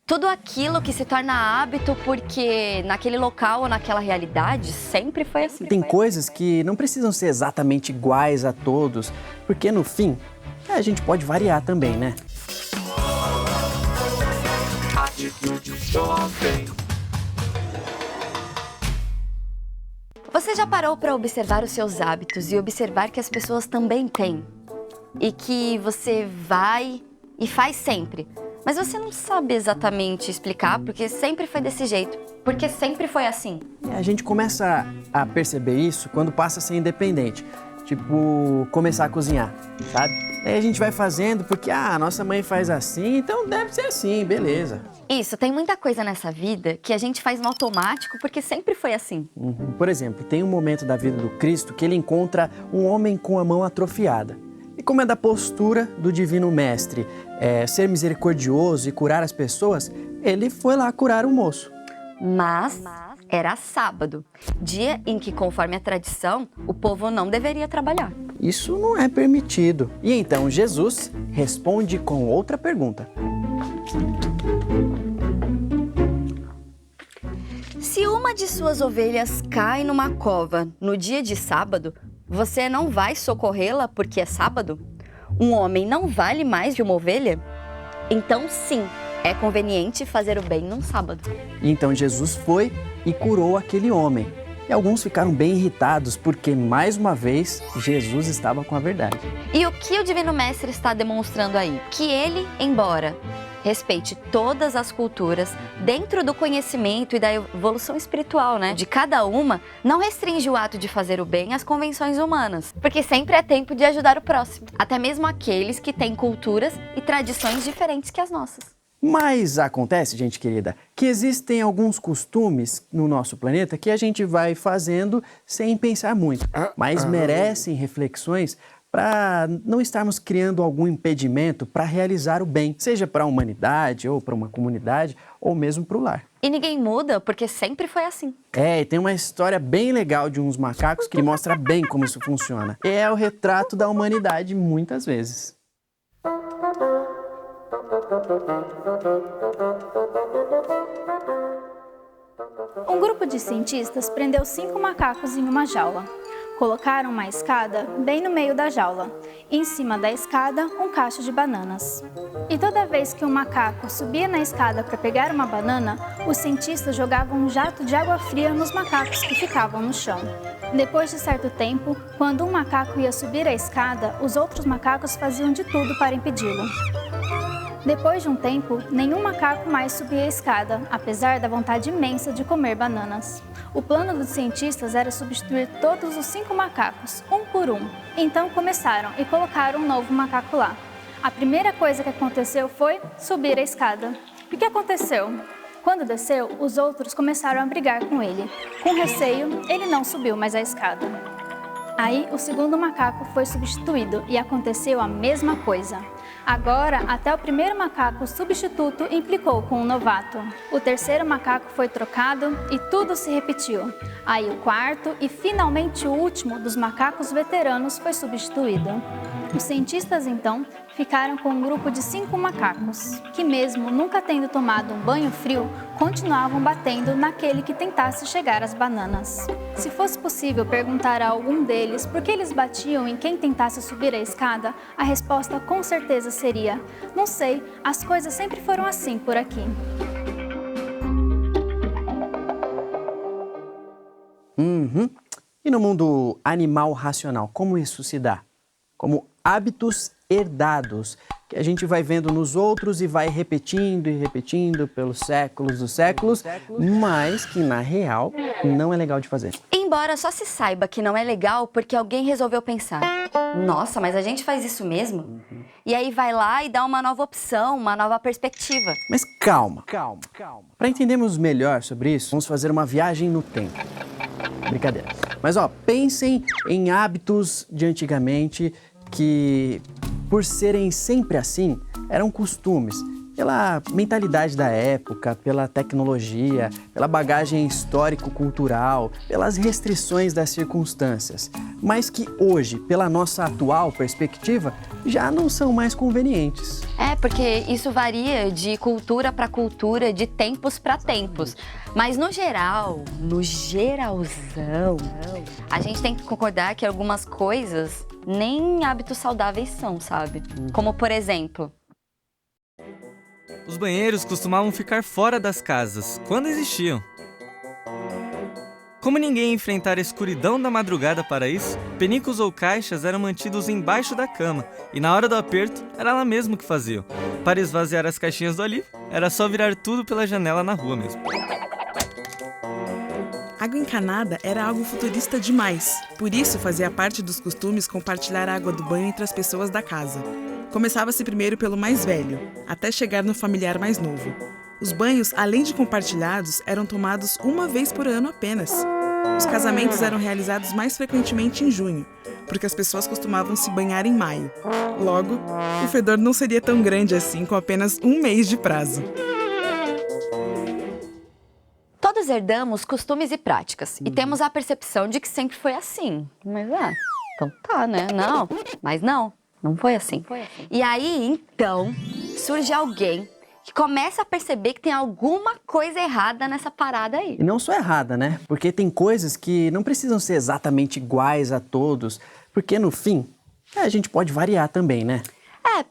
Tudo aquilo que se torna hábito porque naquele local ou naquela realidade sempre foi assim. Tem coisas que não precisam ser exatamente iguais a todos, porque no fim, a gente pode variar também, né? Você já parou para observar os seus hábitos e observar que as pessoas também têm? E que você vai e faz sempre, mas você não sabe exatamente explicar porque sempre foi desse jeito, porque sempre foi assim. A gente começa a perceber isso quando passa a ser independente, tipo começar a cozinhar, sabe? Aí a gente vai fazendo porque a nossa mãe faz assim, então deve ser assim, beleza. Isso, tem muita coisa nessa vida que a gente faz no automático porque sempre foi assim. Por exemplo, tem um momento da vida do Cristo que ele encontra um homem com a mão atrofiada. E como é da postura do Divino Mestre, ser misericordioso e curar as pessoas, ele foi lá curar o moço. Mas era sábado, dia em que, conforme a tradição, o povo não deveria trabalhar. Isso não é permitido. E então Jesus responde com outra pergunta. Se uma de suas ovelhas cai numa cova no dia de sábado, você não vai socorrê-la porque é sábado? Um homem não vale mais que uma ovelha? Então, sim, é conveniente fazer o bem num sábado. E então Jesus foi e curou aquele homem. E alguns ficaram bem irritados porque, mais uma vez, Jesus estava com a verdade. E o que o Divino Mestre está demonstrando aí? Que ele, embora respeite todas as culturas, dentro do conhecimento e da evolução espiritual, né, de cada uma, não restringe o ato de fazer o bem às convenções humanas, porque sempre é tempo de ajudar o próximo, até mesmo aqueles que têm culturas e tradições diferentes que as nossas. Mas acontece, gente querida, que existem alguns costumes no nosso planeta que a gente vai fazendo sem pensar muito, mas merecem reflexões para não estarmos criando algum impedimento para realizar o bem, seja para a humanidade ou para uma comunidade ou mesmo para o lar. E ninguém muda porque sempre foi assim. E tem uma história bem legal de uns macacos que mostra bem como isso funciona. É o retrato da humanidade muitas vezes. Um grupo de cientistas prendeu 5 macacos em uma jaula. Colocaram uma escada bem no meio da jaula. E em cima da escada, um cacho de bananas. E toda vez que um macaco subia na escada para pegar uma banana, os cientistas jogavam um jato de água fria nos macacos que ficavam no chão. Depois de certo tempo, quando um macaco ia subir a escada, os outros macacos faziam de tudo para impedi-lo. Depois de um tempo, nenhum macaco mais subia a escada, apesar da vontade imensa de comer bananas. O plano dos cientistas era substituir todos os 5 macacos, um por um. Então começaram e colocaram um novo macaco lá. A primeira coisa que aconteceu foi subir a escada. E o que aconteceu? Quando desceu, os outros começaram a brigar com ele. Com receio, ele não subiu mais a escada. Aí, o segundo macaco foi substituído e aconteceu a mesma coisa. Agora, até o primeiro macaco substituto implicou com o novato. O terceiro macaco foi trocado e tudo se repetiu. Aí o quarto e finalmente o último dos macacos veteranos foi substituído. Os cientistas, então, ficaram com um grupo de 5 macacos, que mesmo nunca tendo tomado um banho frio, continuavam batendo naquele que tentasse chegar às bananas. Se fosse possível perguntar a algum deles por que eles batiam em quem tentasse subir a escada, a resposta com certeza seria: não sei, as coisas sempre foram assim por aqui. E no mundo animal racional, como isso se dá? Como hábitos herdados, que a gente vai vendo nos outros e vai repetindo e repetindo pelos séculos dos séculos, mas que na real não é legal de fazer. Embora só se saiba que não é legal porque alguém resolveu pensar: nossa, mas a gente faz isso mesmo? E aí vai lá e dá uma nova opção, uma nova perspectiva. Mas calma. Para entendermos melhor sobre isso, vamos fazer uma viagem no tempo. Brincadeira. Mas pensem em hábitos de antigamente que, por serem sempre assim, eram costumes, pela mentalidade da época, pela tecnologia, pela bagagem histórico-cultural, pelas restrições das circunstâncias, mas que hoje, pela nossa atual perspectiva, já não são mais convenientes. Porque isso varia de cultura para cultura, de tempos para tempos. Mas no geral, no geralzão, a gente tem que concordar que algumas coisas nem hábitos saudáveis são, sabe? Como, por exemplo, os banheiros costumavam ficar fora das casas, quando existiam. Como ninguém ia enfrentar a escuridão da madrugada para isso, penicos ou caixas eram mantidos embaixo da cama, e na hora do aperto, era ela mesma que fazia. Para esvaziar as caixinhas do alívio, era só virar tudo pela janela na rua mesmo. Água encanada era algo futurista demais, por isso fazia parte dos costumes compartilhar a água do banho entre as pessoas da casa. Começava-se primeiro pelo mais velho, até chegar no familiar mais novo. Os banhos, além de compartilhados, eram tomados uma vez por ano apenas. Os casamentos eram realizados mais frequentemente em junho, porque as pessoas costumavam se banhar em maio. Logo, o fedor não seria tão grande assim com apenas um mês de prazo. todos herdamos costumes e práticas e temos a percepção de que sempre foi assim. Mas então tá, né? Não foi assim. E aí, então, surge alguém que começa a perceber que tem alguma coisa errada nessa parada aí. E não só errada, né? Porque tem coisas que não precisam ser exatamente iguais a todos, porque no fim, a gente pode variar também, né?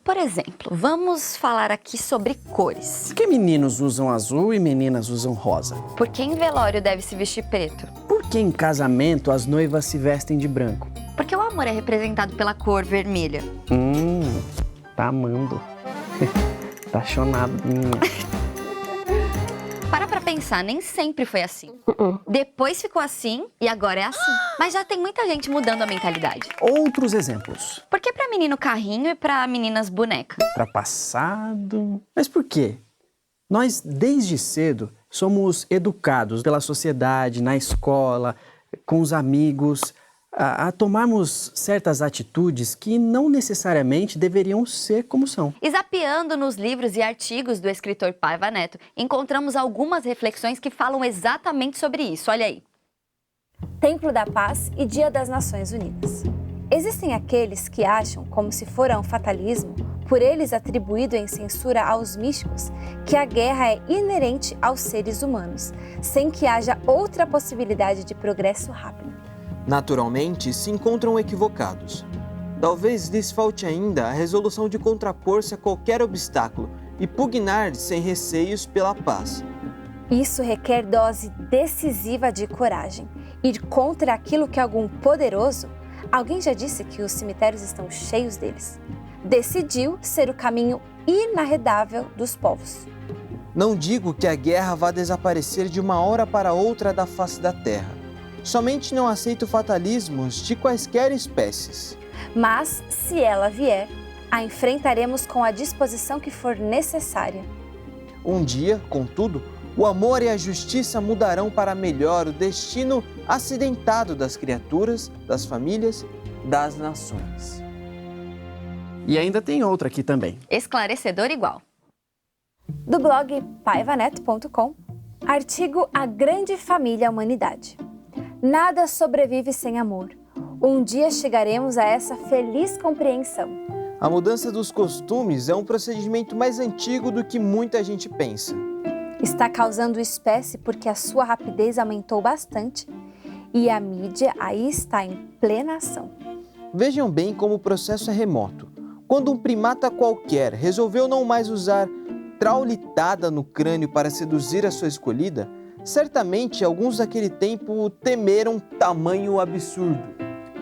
Por exemplo, vamos falar aqui sobre cores. Por que meninos usam azul e meninas usam rosa? Por que em velório deve se vestir preto? Por que em casamento as noivas se vestem de branco? Porque o amor é representado pela cor vermelha. Tá amando. Tá chonadinha. Para pra pensar, nem sempre foi assim. Depois ficou assim e agora é assim. Mas já tem muita gente mudando a mentalidade. Outros exemplos. Por que pra menino carrinho e pra meninas boneca? Ultrapassado. Mas por quê? Nós, desde cedo, somos educados pela sociedade, na escola, com os amigos, a tomarmos certas atitudes que não necessariamente deveriam ser como são. E zapeando nos livros e artigos do escritor Paiva Neto, encontramos algumas reflexões que falam exatamente sobre isso. Olha aí. Templo da Paz e Dia das Nações Unidas. Existem aqueles que acham, como se fora um fatalismo, por eles atribuído em censura aos místicos, que a guerra é inerente aos seres humanos, sem que haja outra possibilidade de progresso rápido. Naturalmente, se encontram equivocados. Talvez lhes falte ainda a resolução de contrapor-se a qualquer obstáculo e pugnar sem receios pela paz. Isso requer dose decisiva de coragem. Ir contra aquilo que algum poderoso, alguém já disse que os cemitérios estão cheios deles, decidiu ser o caminho inarredável dos povos. Não digo que a guerra vá desaparecer de uma hora para outra da face da terra. Somente não aceito fatalismos de quaisquer espécies. Mas, se ela vier, a enfrentaremos com a disposição que for necessária. Um dia, contudo, o amor e a justiça mudarão para melhor o destino acidentado das criaturas, das famílias, das nações. E ainda tem outra aqui também. Esclarecedor igual. Do blog paivaneto.com, artigo A Grande Família Humanidade. Nada sobrevive sem amor. Um dia chegaremos a essa feliz compreensão. A mudança dos costumes é um procedimento mais antigo do que muita gente pensa. Está causando espécie porque a sua rapidez aumentou bastante e a mídia aí está em plena ação. Vejam bem como o processo é remoto. Quando um primata qualquer resolveu não mais usar traulitada no crânio para seduzir a sua escolhida, certamente alguns daquele tempo temeram tamanho absurdo.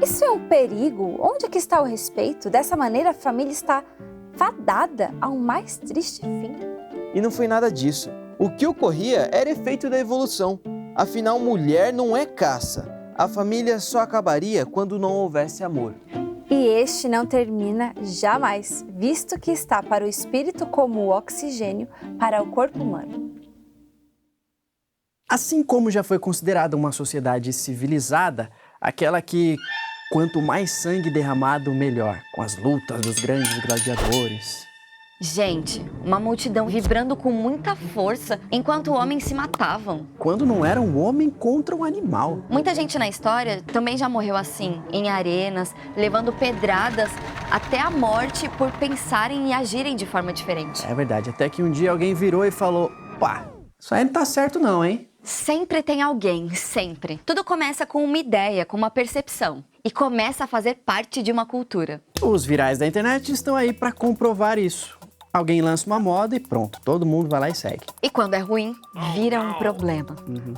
Isso é um perigo? Onde é que está o respeito? Dessa maneira a família está fadada ao mais triste fim. E não foi nada disso. O que ocorria era efeito da evolução. Afinal, mulher não é caça. A família só acabaria quando não houvesse amor. E este não termina jamais, visto que está para o espírito como o oxigênio para o corpo humano. Assim como já foi considerada uma sociedade civilizada, aquela que quanto mais sangue derramado, melhor, com as lutas dos grandes gladiadores. Gente, uma multidão vibrando com muita força enquanto homens se matavam. Quando não era um homem contra um animal. Muita gente na história também já morreu assim, em arenas, levando pedradas até a morte por pensarem e agirem de forma diferente. É verdade, até que um dia alguém virou e falou: pá, isso aí não tá certo não, hein? Sempre tem alguém, sempre. Tudo começa com uma ideia, com uma percepção. E começa a fazer parte de uma cultura. Os virais da internet estão aí para comprovar isso. Alguém lança uma moda e pronto, todo mundo vai lá e segue. E quando é ruim, vira um problema.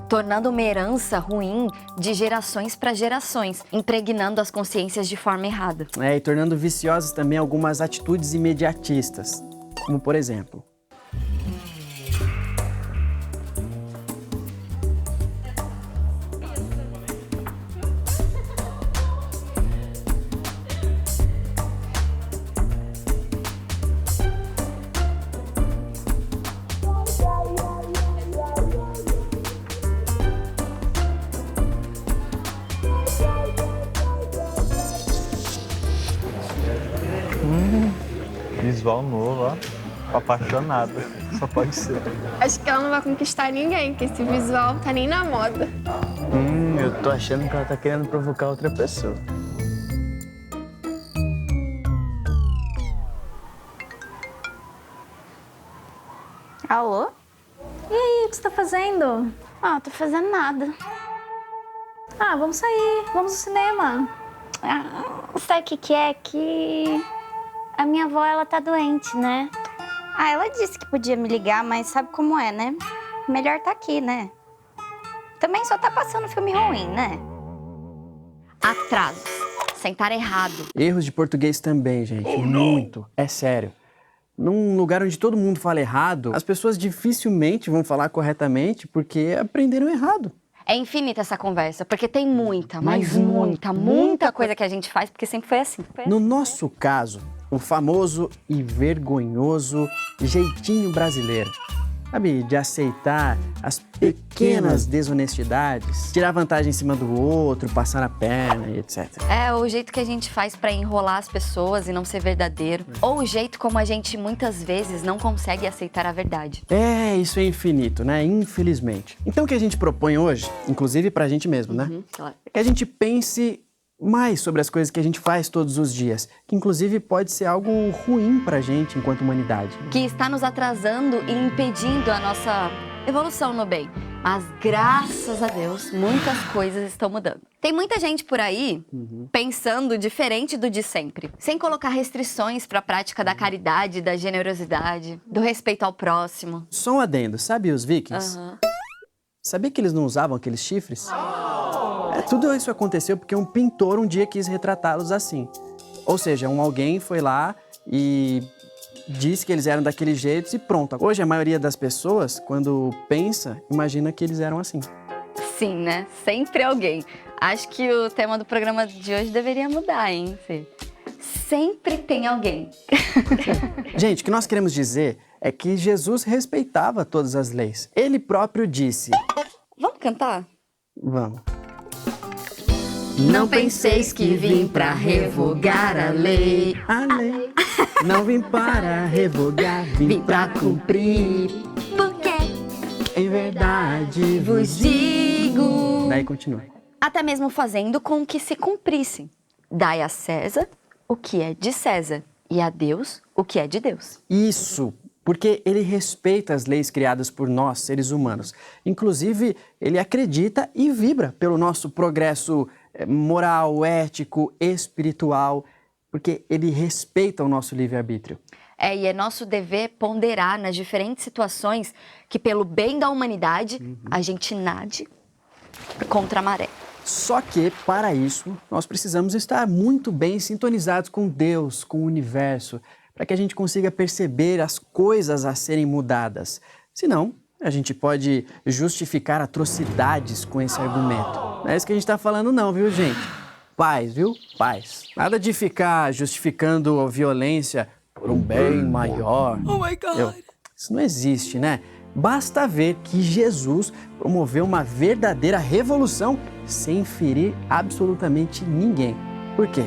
Tornando uma herança ruim de gerações para gerações, impregnando as consciências de forma errada. E tornando viciosas também algumas atitudes imediatistas. Como por exemplo... Visual novo, ó. Tô apaixonada. Só pode ser. Acho que ela não vai conquistar ninguém, porque esse visual tá nem na moda. Eu tô achando que ela tá querendo provocar outra pessoa. Alô? E aí, o que você tá fazendo? Ah, tô fazendo nada. Ah, vamos sair, vamos ao cinema. Sabe o que é? Que a minha avó, ela tá doente, né? Ah, ela disse que podia me ligar, mas sabe como é, né? Melhor tá aqui, né? Também só tá passando filme ruim, né? Atrasos. Sentar errado. Erros de português também, gente. Muito. É sério. Num lugar onde todo mundo fala errado, as pessoas dificilmente vão falar corretamente porque aprenderam errado. É infinita essa conversa, porque tem muita, mas muita coisa que a gente faz, porque sempre foi assim. No nosso caso, o famoso e vergonhoso jeitinho brasileiro. Sabe, de aceitar as pequenas desonestidades, tirar vantagem em cima do outro, passar a perna e etc. É o jeito que a gente faz pra enrolar as pessoas e não ser verdadeiro. Ou o jeito como a gente muitas vezes não consegue aceitar a verdade. Isso é infinito, né? Infelizmente. Então o que a gente propõe hoje, inclusive pra gente mesmo, né? Claro. É que a gente pense mais sobre as coisas que a gente faz todos os dias, que inclusive pode ser algo ruim pra gente enquanto humanidade. Que está nos atrasando e impedindo a nossa evolução no bem. Mas graças a Deus, muitas coisas estão mudando. Tem muita gente por aí pensando diferente do de sempre, sem colocar restrições para a prática da caridade, da generosidade, do respeito ao próximo. Só um adendo, sabe os vikings? Sabia que eles não usavam aqueles chifres? Tudo isso aconteceu porque um pintor um dia quis retratá-los assim. Ou seja, alguém foi lá e disse que eles eram daquele jeito e pronto. Hoje a maioria das pessoas, quando pensa, imagina que eles eram assim. Sim, né? Sempre alguém. Acho que o tema do programa de hoje deveria mudar, hein, Fê? Sempre tem alguém. Gente, o que nós queremos dizer é que Jesus respeitava todas as leis. Ele próprio disse... Vamos cantar? Vamos. Não penseis que vim pra revogar a lei. A lei. Não vim para revogar, vim pra cumprir. Porque Em verdade vos digo. Daí continua. Até mesmo fazendo com que se cumprissem. Dai a César o que é de César e a Deus o que é de Deus. Isso, porque ele respeita as leis criadas por nós, seres humanos. Inclusive, ele acredita e vibra pelo nosso progresso moral, ético, espiritual, porque ele respeita o nosso livre-arbítrio. E é nosso dever ponderar nas diferentes situações que, pelo bem da humanidade, a gente nade contra a maré. Só que, para isso, nós precisamos estar muito bem sintonizados com Deus, com o universo, para que a gente consiga perceber as coisas a serem mudadas. Senão, a gente pode justificar atrocidades com esse argumento. Não é isso que a gente está falando não, viu, gente? Paz, viu? Paz. Nada de ficar justificando a violência por um bem maior. Oh my God! Isso não existe, né? Basta ver que Jesus promoveu uma verdadeira revolução sem ferir absolutamente ninguém. Por quê?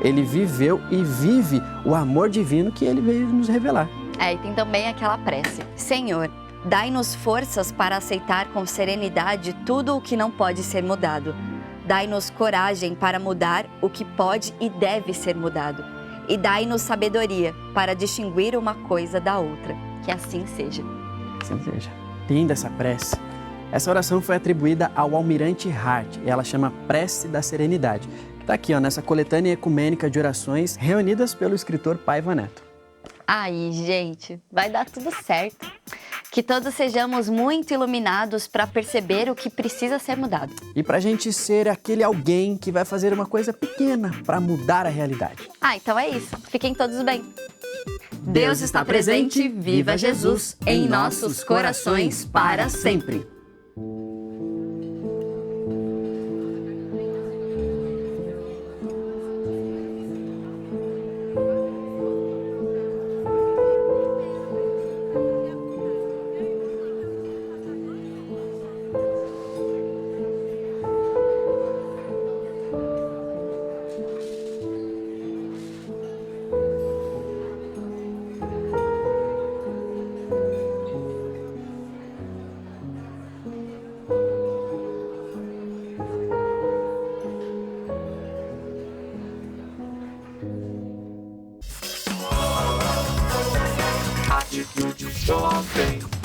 Ele viveu e vive o amor divino que ele veio nos revelar. E tem também aquela prece. Senhor, dai-nos forças para aceitar com serenidade tudo o que não pode ser mudado. Dai-nos coragem para mudar o que pode e deve ser mudado. E dai-nos sabedoria para distinguir uma coisa da outra. Que assim seja. Assim seja. Linda essa prece. Essa oração foi atribuída ao almirante Hart e ela chama Prece da Serenidade. Está aqui, nessa coletânea ecumênica de orações reunidas pelo escritor Paiva Neto. Aí, gente, vai dar tudo certo. Que todos sejamos muito iluminados para perceber o que precisa ser mudado. E para a gente ser aquele alguém que vai fazer uma coisa pequena para mudar a realidade. Então é isso. Fiquem todos bem. Deus está presente, viva Jesus, em nossos corações para sempre. Atitude jovem.